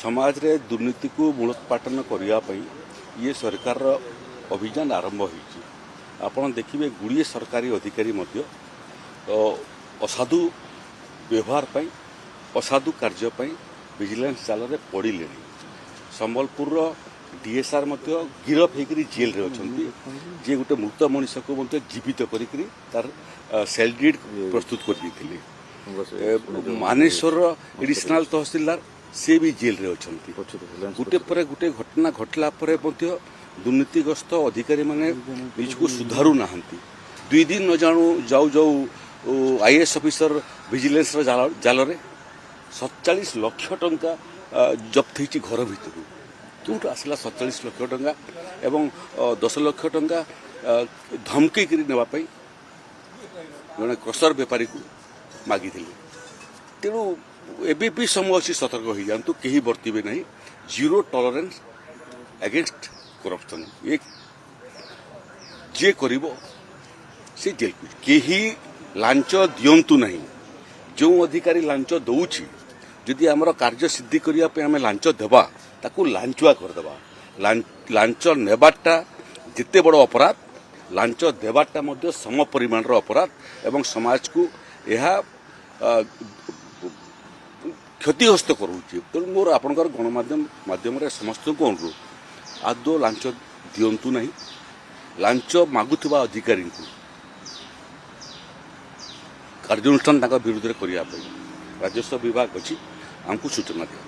समाज रे दुर्नीति को मूलोत्पाटन करने ये सरकार अभियान आरंभ होती। आपण देखिए गुड़िए सरकारी अधिकारी मध्य असाधु व्यवहार पाई असाधु कार्य पाई विजिलेंस जाल में पड़े। संबलपुर डीएसआर गिरफ होकर जेल रे अछंती जे गोटे मृत मनीष को जीवित करी तार सेल डीड प्रस्तुत कर देथिले। मानेश्वर एडिशनल तहसीलदार से भी जेल रे अछंती। गोटे पर गोटे घटना घटला परे दुर्नीतिग्रस्त अधिकारी माने निजको सुधारू नाहंती। 2 दिन न जाणु जाऊ जाऊ आईएएस ऑफिसर विजिलेंस जाल रे 47 लाख टंका जब्त होती घर भितर। क्यों आसला 47 लाख टंका एवं 10 लाख टंका धमकी नापी जड़े क्रसर बेपारी को मागी। तेणु एबे भी समय अच्छी सतर्क हो जातु कहीं बर्तवे ना। Zero tolerance against corruption. ये जे करिवो से जेल को कहीं लांच दियंतु नहीं। जो अधिकारी लांच दौची जदि आमर कार्य सिद्धि करने आम लांच देवा ताकू लांचुआ करदेवा। लांच नेबाटा जिते बड़ अपराध लांच देवाटा मध्य सम परिमाण अपराध एवं समाज को यह क्षतिग्रस्त करुच्ची। तेणु मोर आपणकर गणमाध्यम माध्यम समस्त को अनुरोध आदौ लांच दियंतु नहीं। लांच मागुवा अधिकारी को कार्यानुष्ठान विरुद्ध करने राजस्व विभाग अच्छी आमको सूचना दिया।